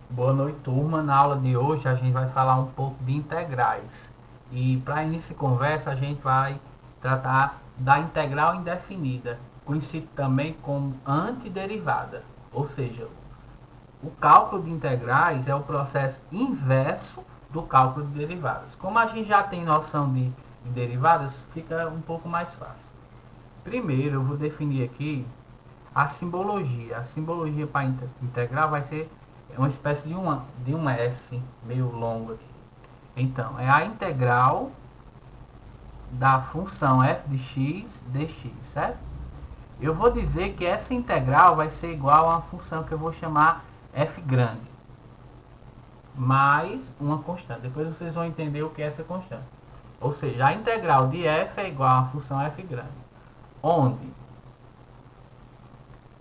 Boa noite, turma. Na aula de hoje a gente vai falar um pouco de integrais. E para início de conversa a gente vai tratar da integral indefinida, conhecido também como antiderivada. Ou seja, o cálculo de integrais é o processo inverso do cálculo de derivadas. Como a gente já tem noção de derivadas, fica um pouco mais fácil. Primeiro eu vou definir aqui a simbologia. A simbologia para integral vai ser uma espécie de um S meio longo aqui. Então, é a integral da função f de x dx, certo? Eu vou dizer que essa integral vai ser igual a uma função que eu vou chamar f grande, mais uma constante. Depois vocês vão entender o que é essa constante. Ou seja, a integral de f é igual a uma função f grande, onde,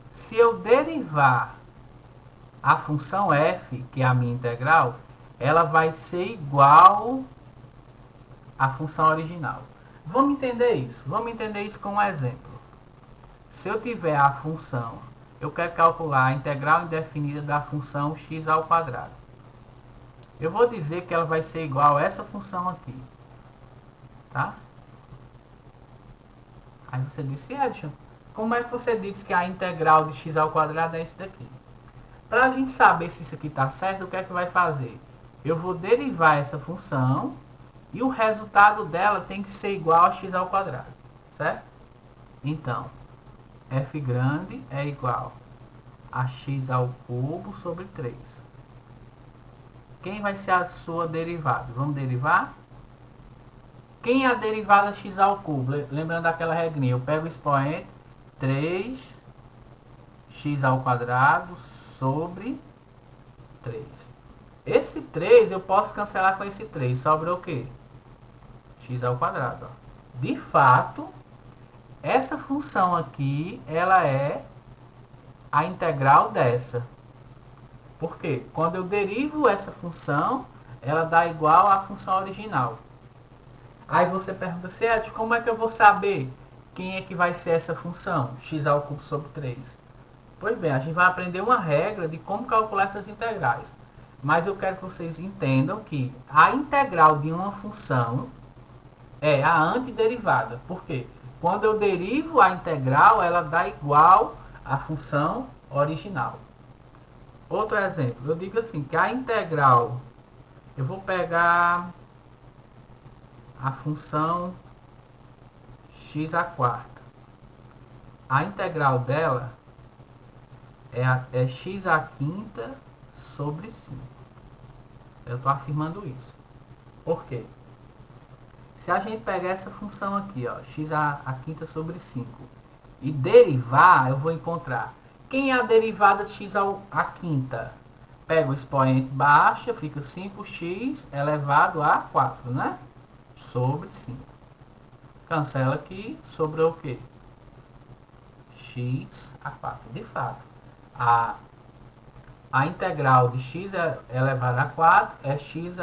se eu derivar a função f, que é a minha integral, ela vai ser igual à função original. Vamos entender isso? Vamos entender isso com um exemplo. Se eu tiver a função, eu quero calcular a integral indefinida da função x ao quadrado. Eu vou dizer que ela vai ser igual a essa função aqui. Tá? Aí você disse, Edson, como é que você disse que a integral de x ao quadrado é isso daqui? Para a gente saber se isso aqui está certo, o que é que vai fazer? Eu vou derivar essa função e o resultado dela tem que ser igual a x ao quadrado, certo? Então, f grande é igual a x ao cubo sobre 3. Quem vai ser a sua derivada? Vamos derivar? Quem é a derivada x ao cubo? Lembrando daquela regrinha, eu pego o expoente 3x ao quadrado sobre 3. Esse 3 eu posso cancelar com esse 3. Sobra o quê? X ao quadrado. Ó. De fato, essa função aqui, ela é a integral dessa. Por quê? Quando eu derivo essa função, ela dá igual à função original. Aí você pergunta, certo, como é que eu vou saber quem é que vai ser essa função? X ao cubo sobre 3. Pois bem, a gente vai aprender uma regra de como calcular essas integrais. Mas eu quero que vocês entendam que a integral de uma função é a antiderivada. Por quê? Quando eu derivo a integral, ela dá igual à função original. Outro exemplo, eu digo assim, que a integral, eu vou pegar a função x à quarta. A integral dela é x à quinta sobre 5. Eu estou afirmando isso. Por quê? Se a gente pegar essa função aqui, ó, x à quinta sobre 5, e derivar, eu vou encontrar. Quem é a derivada de x à quinta? Pega o expoente baixa, fica 5x elevado a 4, né? Sobre 5. Cancela aqui, sobra o quê? X a 4. De fato, a integral de x elevado a 4 é x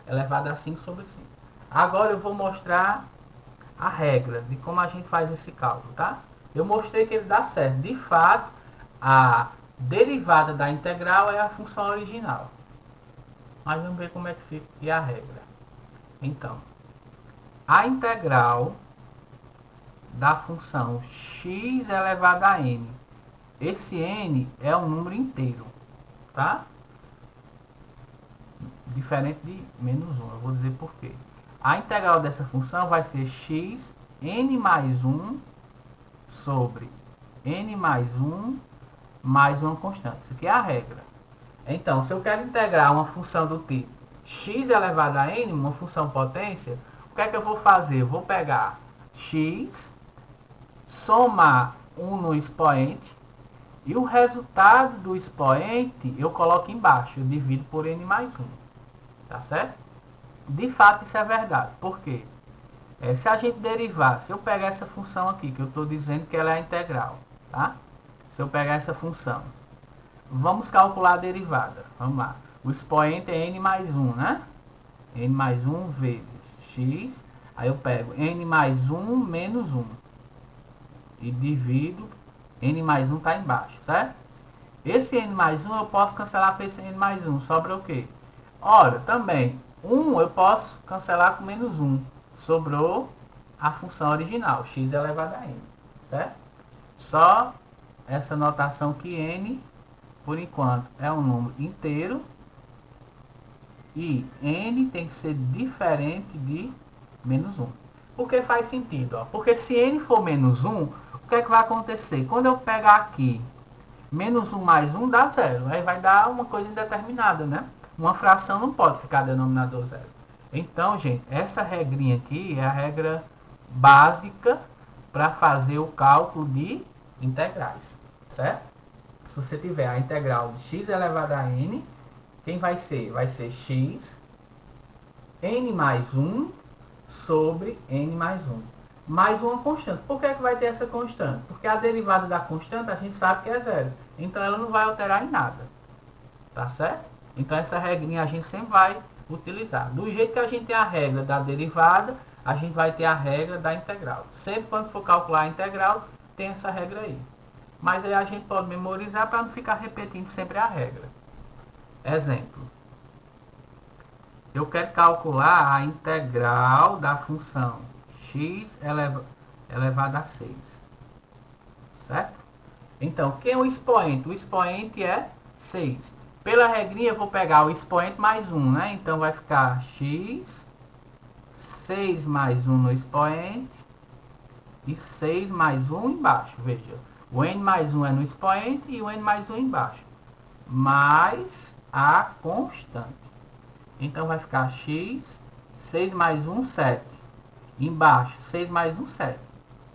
elevado a 5 sobre 5. Agora eu vou mostrar a regra de como a gente faz esse cálculo, tá? Eu mostrei que ele dá certo. De fato, a derivada da integral é a função original. Mas vamos ver como é que fica a regra. Então, a integral da função x elevado a n. Esse n é um número inteiro, tá? Diferente de menos 1, eu vou dizer por quê. A integral dessa função vai ser x n mais 1 sobre n mais 1 mais uma constante. Isso aqui é a regra. Então, se eu quero integrar uma função do tipo x elevado a n, uma função potência, o que é que eu vou fazer? Eu vou pegar x, somar 1 no expoente, e o resultado do expoente eu coloco embaixo, eu divido por n mais 1. Tá certo? De fato, isso é verdade. Por quê? Se a gente derivar, se eu pegar essa função aqui, que eu estou dizendo que ela é integral, tá? Se eu pegar essa função, vamos calcular a derivada. Vamos lá. O expoente é n mais 1, né? N mais 1 vezes x. Aí eu pego n mais 1 menos 1. E divido. N mais 1 está embaixo, certo? Esse n mais 1 eu posso cancelar com esse n mais 1. Sobra o quê? Ora, também, 1 eu posso cancelar com menos 1. Sobrou a função original, x elevado a n. Certo? Só essa notação que n, por enquanto, é um número inteiro. E n tem que ser diferente de menos 1. Por que faz sentido? Ó? Porque se n for menos 1, o que é que vai acontecer? Quando eu pegar aqui menos 1 mais 1 dá 0. Aí vai dar uma coisa indeterminada, né? Uma fração não pode ficar denominador 0. Então, gente, essa regrinha aqui é a regra básica para fazer o cálculo de integrais, certo? Se você tiver a integral de x elevado a n, quem vai ser? Vai ser x n mais 1 sobre n mais 1. Mais uma constante. Por que vai ter essa constante? Porque a derivada da constante a gente sabe que é zero. Então ela não vai alterar em nada. Tá certo? Então essa regrinha a gente sempre vai utilizar. Do jeito que a gente tem a regra da derivada, a gente vai ter a regra da integral. Sempre quando for calcular a integral, tem essa regra aí. Mas aí a gente pode memorizar para não ficar repetindo sempre a regra. Exemplo. Eu quero calcular a integral da função x elevado a 6. Certo? Então, quem é o expoente? O expoente é 6. Pela regrinha, eu vou pegar o expoente mais 1, né? Então, vai ficar x, 6 mais 1 no expoente e 6 mais 1 embaixo. Veja, o n mais 1 é no expoente e o n mais 1 embaixo. Mais a constante. Então, vai ficar x, 6 mais 1, 7. Embaixo, 6 mais 1, 7.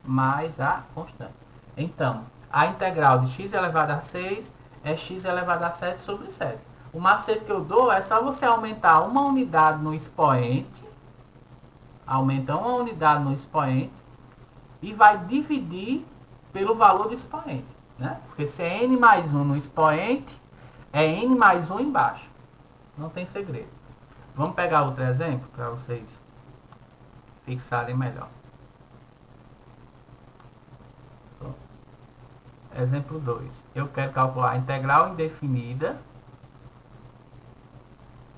Mais a constante. Então, a integral de x elevado a 6 é x elevado a 7 sobre 7. O macete que eu dou é só você aumentar uma unidade no expoente. Aumenta uma unidade no expoente. E vai dividir pelo valor do expoente. Né? Porque se é n mais 1 no expoente, é n mais 1 embaixo. Não tem segredo. Vamos pegar outro exemplo para vocês fixarem melhor. Pronto. Exemplo 2. Eu quero calcular a integral indefinida.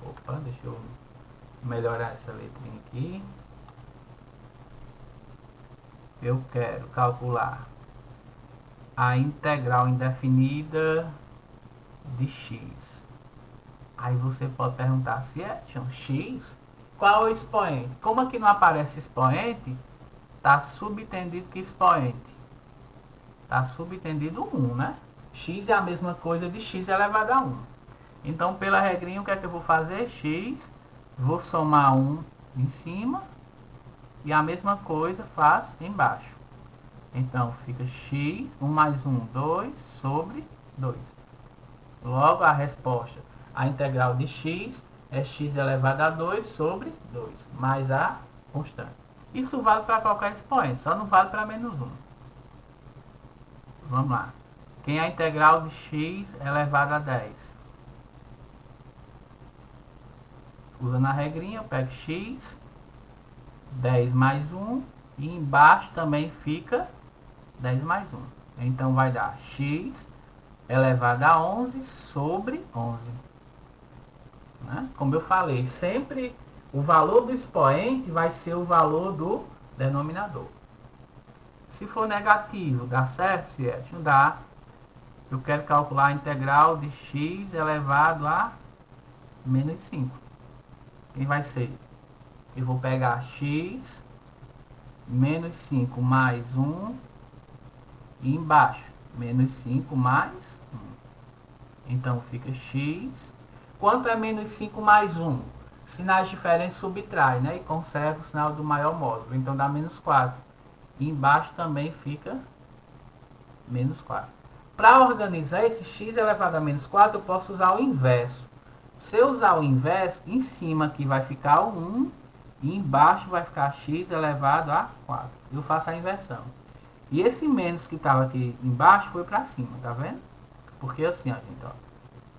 Opa, deixa eu melhorar essa letrinha aqui. Eu quero calcular a integral indefinida de x. Aí você pode perguntar se é x, qual é o expoente? Como aqui não aparece expoente, está subentendido que expoente? Está subentendido 1, né? X é a mesma coisa de x elevado a 1. Então, pela regrinha, o que é que eu vou fazer? X, vou somar 1 em cima e a mesma coisa faço embaixo. Então, fica x, 1 mais 1, 2, sobre 2. Logo, a resposta, a integral de x é x elevado a 2 sobre 2, mais a constante. Isso vale para qualquer expoente, só não vale para menos 1. Vamos lá. Quem é a integral de x elevado a 10? Usando a regrinha, eu pego x, 10 mais 1, e embaixo também fica 10 mais 1. Então, vai dar x elevado a 11 sobre 11. Né? Como eu falei, sempre o valor do expoente vai ser o valor do denominador. Se for negativo, dá certo? Se é, não dá. Eu quero calcular a integral de x elevado a menos 5. E vai ser, eu vou pegar x menos 5 mais 1 e embaixo menos 5 mais 1. Então fica x. Quanto é menos 5 mais 1? Sinais diferentes subtrai, né? E conserva o sinal do maior módulo. Então dá menos 4. E embaixo também fica menos 4. Para organizar esse x elevado a menos 4, eu posso usar o inverso. Se eu usar o inverso, em cima aqui vai ficar o 1 e embaixo vai ficar x elevado a 4. Eu faço a inversão. E esse menos que estava aqui embaixo foi para cima, tá vendo? Porque assim, ó, gente, ó,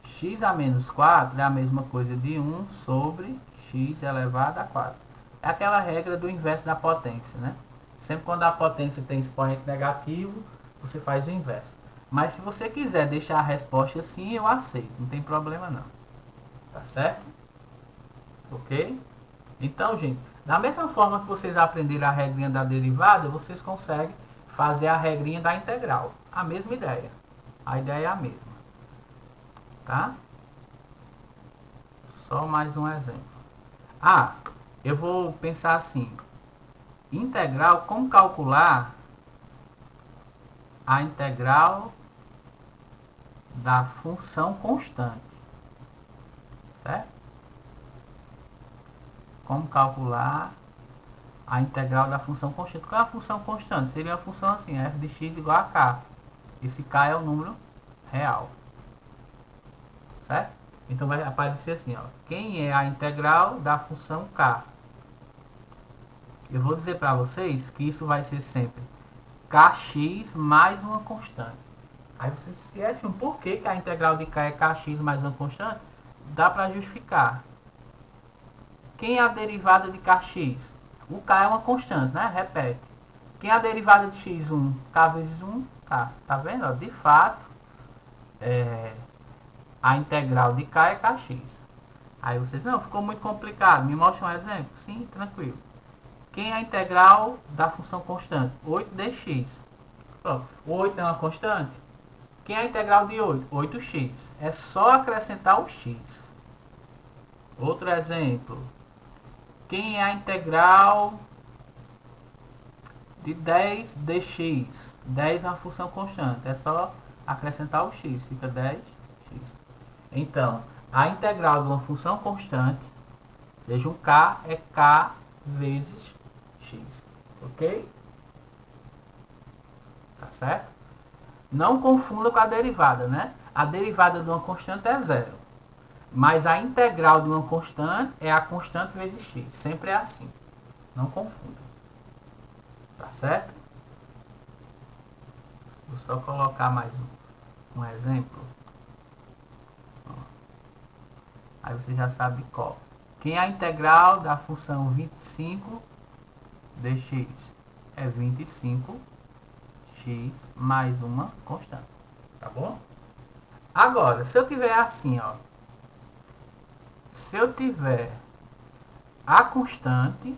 x a menos 4 é a mesma coisa de 1 sobre x elevado a 4. É aquela regra do inverso da potência, né? Sempre quando a potência tem expoente negativo, você faz o inverso. Mas se você quiser deixar a resposta assim, eu aceito. Não tem problema não. Tá certo? Ok? Então, gente, da mesma forma que vocês aprenderam a regrinha da derivada, vocês conseguem fazer a regrinha da integral. A mesma ideia. A ideia é a mesma. Tá? Só mais um exemplo. Ah, eu vou pensar assim. Integral, como calcular a integral da função constante? Certo? Como calcular a integral da função constante? Qual é a função constante? Seria a função assim, f de x igual a k. Esse k é o número real. Certo? Então vai aparecer assim, ó. Quem é a integral da função k? Eu vou dizer para vocês que isso vai ser sempre kx mais uma constante. Aí vocês se acham por que a integral de k é kx mais uma constante? Dá para justificar. Quem é a derivada de kx? O k é uma constante, né? Repete. Quem é a derivada de x1? K vezes 1, k. Tá vendo? De fato, a integral de k é kx. Aí vocês, não, ficou muito complicado. Me mostra um exemplo? Sim, tranquilo. Quem é a integral da função constante? 8dx. Pronto. O 8 é uma constante? Quem é a integral de 8? 8x. É só acrescentar o x. Outro exemplo. Quem é a integral de 10dx? 10 é uma função constante. É só acrescentar o x. Fica 10x. Então, a integral de uma função constante, seja um k, é k vezes x. Ok? Tá certo? Não confunda com a derivada, né? A derivada de uma constante é zero. Mas a integral de uma constante é a constante vezes x. Sempre é assim. Não confunda. Tá certo? Vou só colocar mais um exemplo. Aí você já sabe qual. Quem é a integral da função 25 dx? É 25x mais uma constante. Tá bom? Agora, se eu tiver assim, ó. Se eu tiver a constante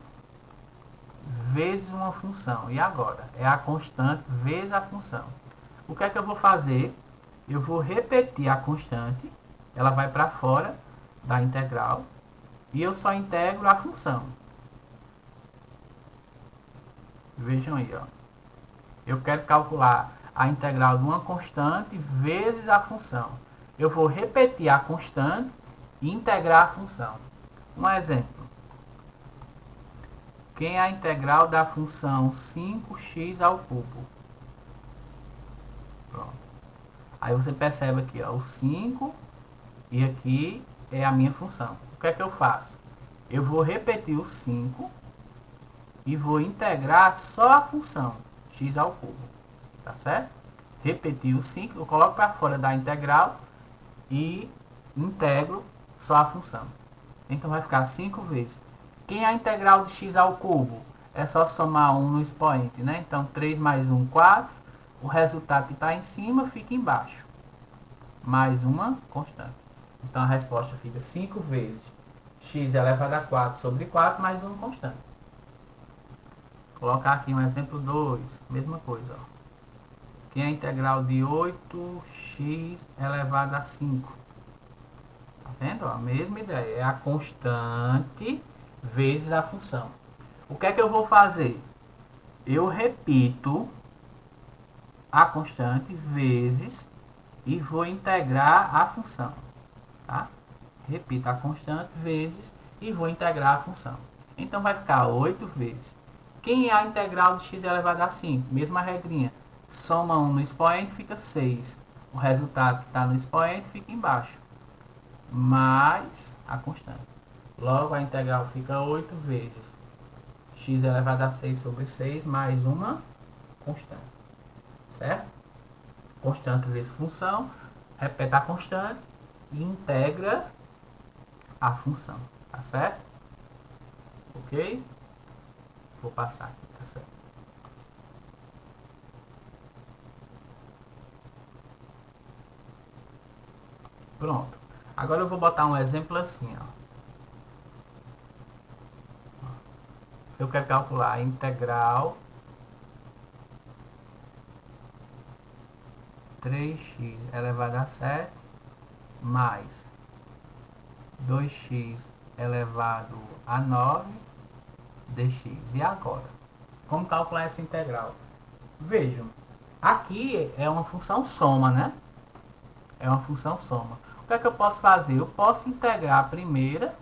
vezes uma função. E agora? É a constante vezes a função. O que é que eu vou fazer? Eu vou repetir a constante. Ela vai para fora da integral. E eu só integro a função. Vejam aí, ó. Eu quero calcular a integral de uma constante vezes a função. Eu vou repetir a constante e integrar a função. Um exemplo. Quem é a integral da função 5x ao cubo? Pronto. Aí você percebe aqui, ó, o 5 e aqui é a minha função. O que é que eu faço? Eu vou repetir o 5 e vou integrar só a função x ao cubo. Tá certo? Repetir o 5, eu coloco para fora da integral e integro só a função. Então vai ficar 5 vezes. Quem é a integral de x ao cubo? É só somar 1 no expoente, né? Então 3 mais 1, 4. O resultado que está em cima fica embaixo. Mais uma constante. Então a resposta fica 5 vezes x elevado a 4 sobre 4 mais uma constante. Vou colocar aqui um exemplo 2. Mesma coisa. Ó. Quem é a integral de 8x elevado a 5? Tá vendo? Ó, a mesma ideia. É a constante vezes a função. O que é que eu vou fazer? Eu repito a constante vezes e vou integrar a função. Tá? Repito a constante vezes e vou integrar a função. Então vai ficar 8 vezes. Quem é a integral de x elevado a 5? Mesma regrinha. Soma 1 no expoente, fica 6. O resultado que está no expoente fica embaixo. Mais a constante. Logo, a integral fica 8 vezes x elevado a 6 sobre 6 mais uma constante. Certo? Constante vezes função. Repete a constante e integra a função. Tá certo? Ok? Vou passar aqui, tá certo? Pronto. Agora eu vou botar um exemplo assim, ó. Se eu quero calcular a integral 3x elevado a 7 mais 2x elevado a 9 dx. E agora? Como calcular essa integral? Vejam, aqui é uma função soma, né? É uma função soma. O que é que eu posso fazer? Eu posso integrar a primeira,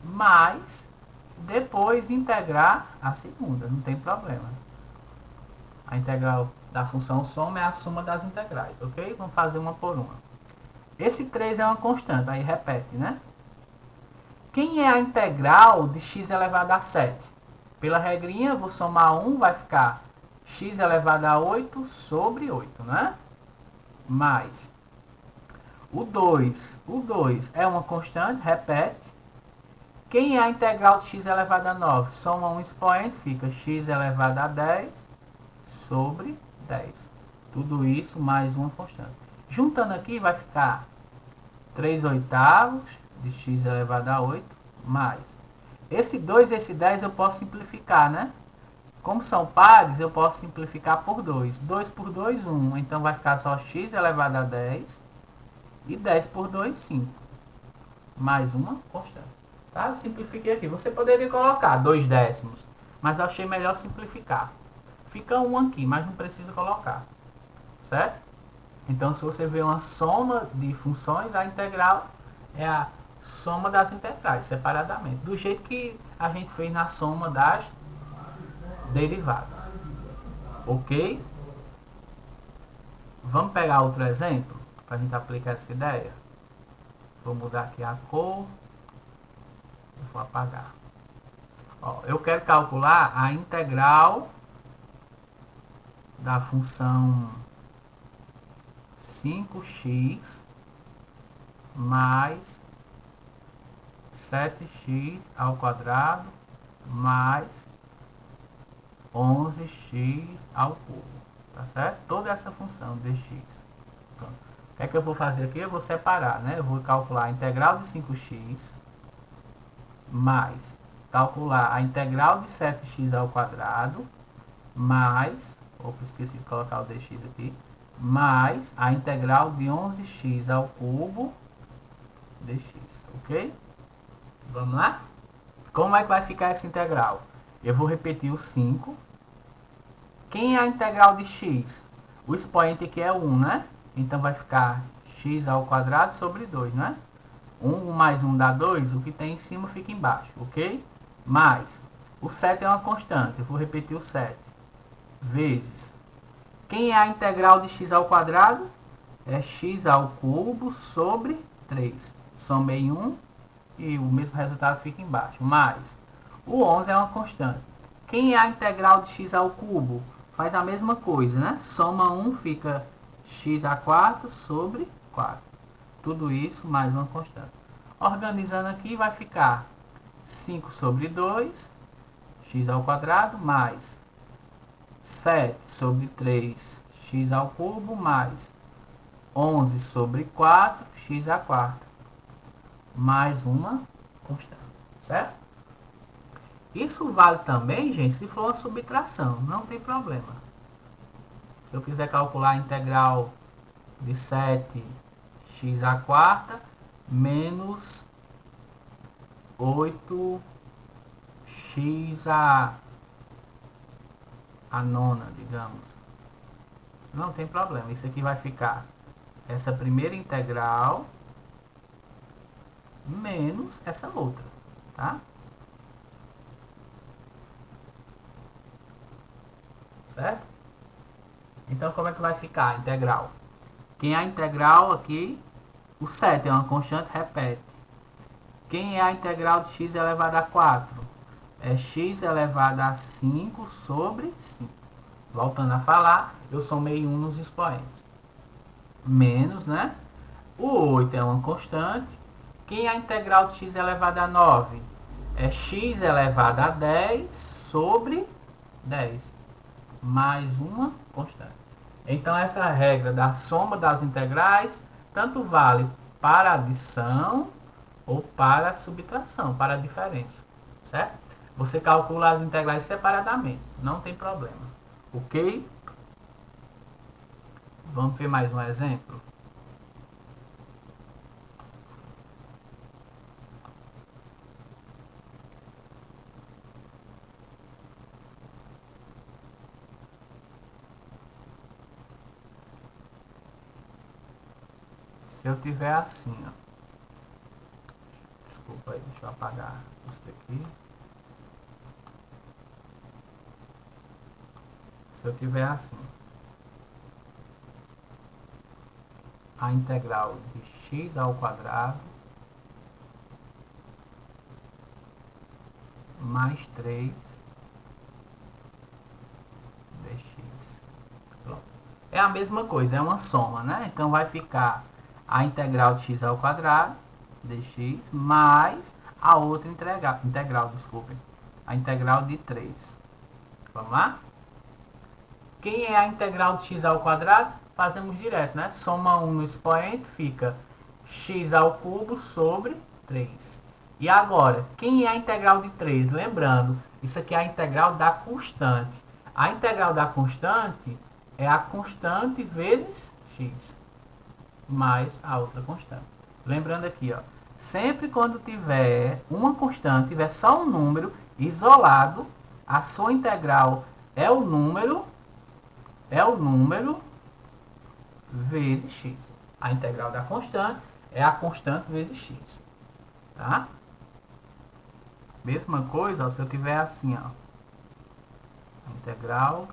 mas depois integrar a segunda, não tem problema. A integral da função soma é a soma das integrais, ok? Vamos fazer uma por uma. Esse 3 é uma constante, aí repete, né? Quem é a integral de x elevado a 7? Pela regrinha, vou somar 1, vai ficar x elevado a 8 sobre 8, né? Mais o 2. O 2 é uma constante, repete. Quem é a integral de x elevado a 9? Soma um expoente, fica x elevado a 10 sobre 10. Tudo isso mais uma constante. Juntando aqui vai ficar 3 oitavos de x elevado a 8 mais. Esse 2 e esse 10 eu posso simplificar, né? Como são pares, eu posso simplificar por 2. 2 por 2, 1. Então vai ficar só x elevado a 10. E 10 por 2, 5. Mais uma constante. Tá? Eu simplifiquei aqui. Você poderia colocar 2 décimos. Mas eu achei melhor simplificar. Fica 1 aqui, mas não precisa colocar. Certo? Então, se você vê uma soma de funções, a integral é a soma das integrais, separadamente. Do jeito que a gente fez na soma das derivadas. Ok? Vamos pegar outro exemplo para a gente aplicar essa ideia. Vou mudar aqui a cor. Vou apagar. Ó, eu quero calcular a integral da função 5x mais 7x ao quadrado mais 11x ao cubo. Tá certo? Toda essa função dx. Pronto. O que é que eu vou fazer aqui? Eu vou separar, né? Eu vou calcular a integral de 5x mais calcular a integral de 7x ao quadrado mais, opa, esqueci de colocar o dx aqui, mais a integral de 11x ao cubo dx, ok? Vamos lá? Como é que vai ficar essa integral? Eu vou repetir o 5. Quem é a integral de x? O expoente aqui é 1, né? Então vai ficar x ao quadrado sobre 2, né? 1 mais 1 dá 2, o que tem em cima fica embaixo, ok? Mais, o 7 é uma constante, eu vou repetir o 7. Vezes, quem é a integral de x ao quadrado? É x ao cubo sobre 3. Somei 1 e o mesmo resultado fica embaixo. Mais, o 11 é uma constante. Quem é a integral de x ao cubo? Faz a mesma coisa, né? Soma 1, fica x a 4 sobre 4. Tudo isso mais uma constante. Organizando aqui, vai ficar 5 sobre 2, x ao quadrado, mais 7 sobre 3, x ao cubo, mais 11 sobre 4, x a 4. Mais uma constante, certo? Isso vale também, gente, se for uma subtração, não tem problema. Se eu quiser calcular a integral de 7x à quarta menos 8x a nona, digamos. Não tem problema. Isso aqui vai ficar essa primeira integral menos essa outra, tá? Certo? Então, como é que vai ficar a integral? Quem é a integral aqui? O 7 é uma constante, repete. Quem é a integral de x elevado a 4? É x elevado a 5 sobre 5. Voltando a falar, eu somei 1 nos expoentes. Menos, né? O 8 é uma constante. Quem é a integral de x elevado a 9? É x elevado a 10 sobre 10. Mais uma constante. Então, essa regra da soma das integrais tanto vale para adição ou para subtração, para a diferença, certo? Você calcula as integrais separadamente, não tem problema, ok? Vamos ver mais um exemplo? Se eu tiver assim, ó. Desculpa aí, deixa eu apagar isso daqui. Se eu tiver assim, a integral de x ao quadrado mais 3 dx. Pronto. É a mesma coisa, é uma soma, né? Então vai ficar a integral de x ao quadrado dx mais a outra integral, desculpem, a integral de 3. Vamos lá? Quem é a integral de x ao quadrado? Fazemos direto, né? Soma 1 no expoente, fica x ao cubo sobre 3. E agora, quem é a integral de 3? Lembrando, isso aqui é a integral da constante. A integral da constante é a constante vezes x, mais a outra constante. Lembrando aqui, ó, sempre quando tiver uma constante, tiver só um número isolado, a sua integral é o número vezes x. A integral da constante é a constante vezes x. Tá? Mesma coisa, ó, se eu tiver assim, ó, a integral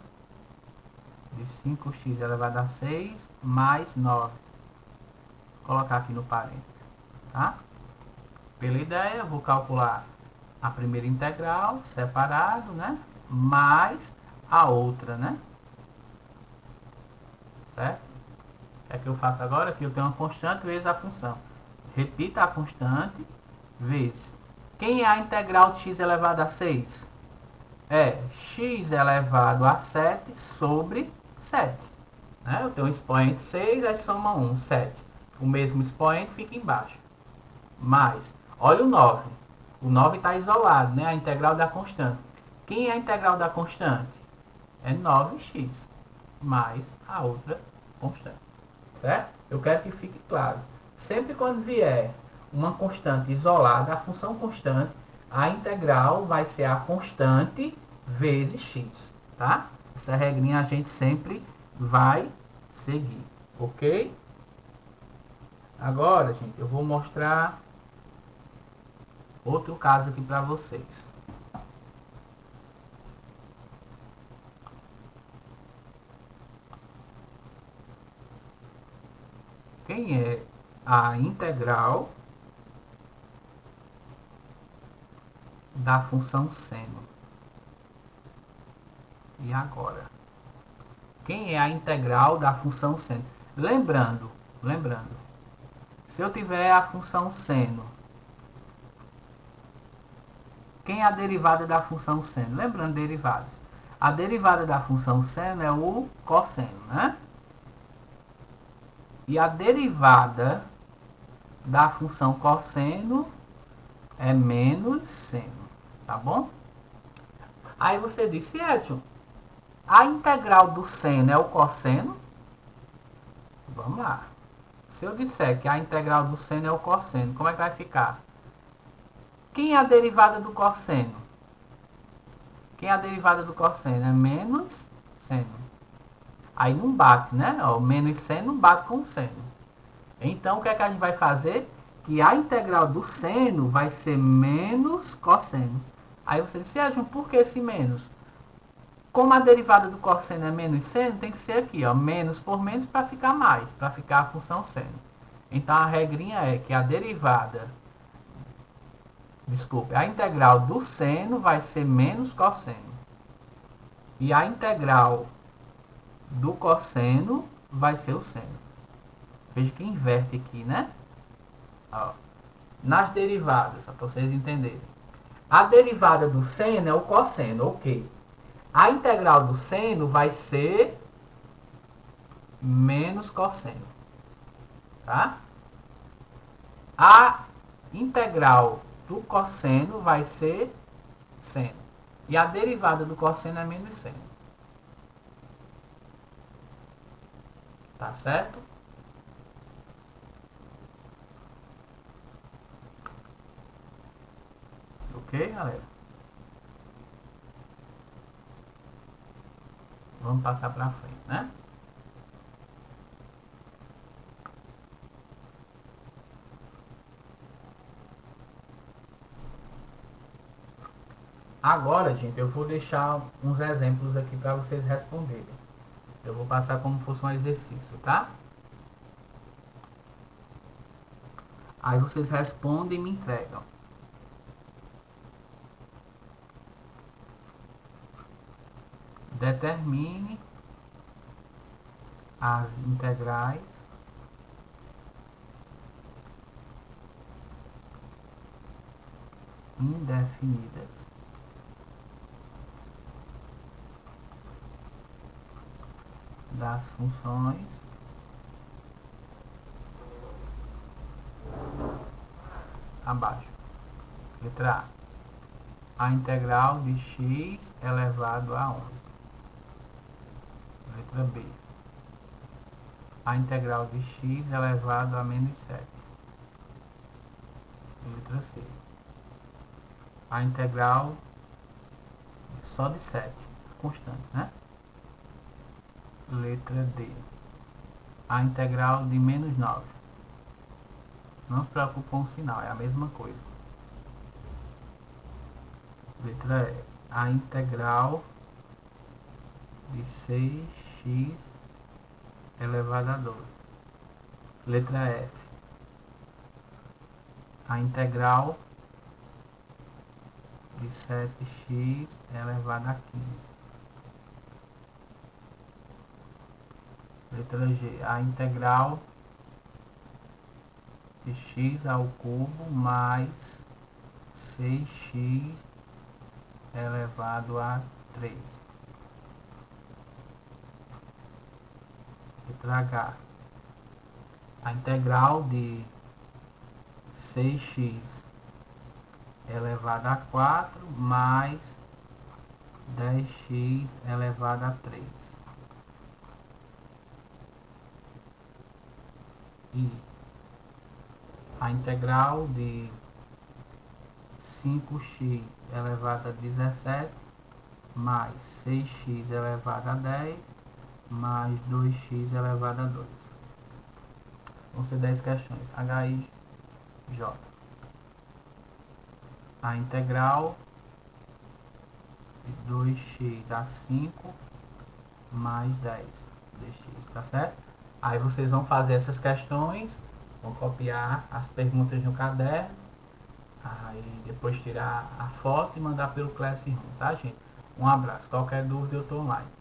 de 5x elevado a 6 mais 9. Vou colocar aqui no parênteses. Tá? Pela ideia, eu vou calcular a primeira integral separado, né? Mais a outra, né? Certo? O que é que eu faço agora? Aqui eu tenho uma constante vezes a função. Repita a constante vezes. Quem é a integral de x elevado a 6? É x elevado a 7 sobre 7. Né? Eu tenho um expoente 6, aí soma 1, 7. O mesmo expoente fica embaixo. Mais, olha o 9. O 9 está isolado, né? A integral da constante. Quem é a integral da constante? É 9x mais a outra constante. Certo? Eu quero que fique claro. Sempre quando vier uma constante isolada, a função constante, a integral vai ser a constante vezes x. Tá? Essa regrinha a gente sempre vai seguir. Ok? Agora, gente, eu vou mostrar outro caso aqui para vocês. Quem é a integral da função seno? E agora? Quem é a integral da função seno? Lembrando, se eu tiver a função seno, quem é a derivada da função seno? Lembrando derivadas. A derivada da função seno é o cosseno, né? E a derivada da função cosseno é menos seno, tá bom? Aí você disse, Edson, a integral do seno é o cosseno? Vamos lá. Se eu disser que a integral do seno é o cosseno, como é que vai ficar? Quem é a derivada do cosseno? Quem é a derivada do cosseno? É menos seno. Aí não bate, né? Ó, menos seno não bate com seno. Então, o que é que a gente vai fazer? Que a integral do seno vai ser menos cosseno. Aí você diz, Edson, por que esse menos? Como a derivada do cosseno é menos seno, tem que ser aqui, ó, menos por menos para ficar mais, para ficar a função seno. Então, a regrinha é que a derivada, a integral do seno vai ser menos cosseno. E a integral do cosseno vai ser o seno. Veja que inverte aqui, né? Ó, nas derivadas, só para vocês entenderem. A derivada do seno é o cosseno, ok. A integral do seno vai ser menos cosseno, tá? A integral do cosseno vai ser seno. E a derivada do cosseno é menos seno. Tá certo? Ok, galera? Vamos passar para frente, né? Agora, gente, eu vou deixar uns exemplos aqui para vocês responderem. Eu vou passar como fosse um exercício, tá? Aí vocês respondem e me entregam. Determine as integrais indefinidas das funções abaixo. Letra A integral de x elevado a 11. Letra B. A integral de x elevado a menos 7. Letra C. A integral só de 7, constante, né? Letra D. A integral de menos 9. Não se preocupe com o sinal, é a mesma coisa. Letra E. A integral de 6x elevado a 12. Letra F. A integral de 7x elevado a 15. Letra G. A integral de x ao cubo mais 6x elevado a 3. Letra H. A integral de 6x elevado a 4 mais 10x elevado a 3. E a integral de 5x elevado a 17 mais 6x elevado a 10 mais 2x elevado a 2. Vão ser 10 questões. H, I, J. A integral de 2x a 5 mais 10 dx, tá certo? Aí vocês vão fazer essas questões, vão copiar as perguntas no caderno, aí depois tirar a foto e mandar pelo Classroom, tá, gente? Um abraço. Qualquer dúvida eu tô online.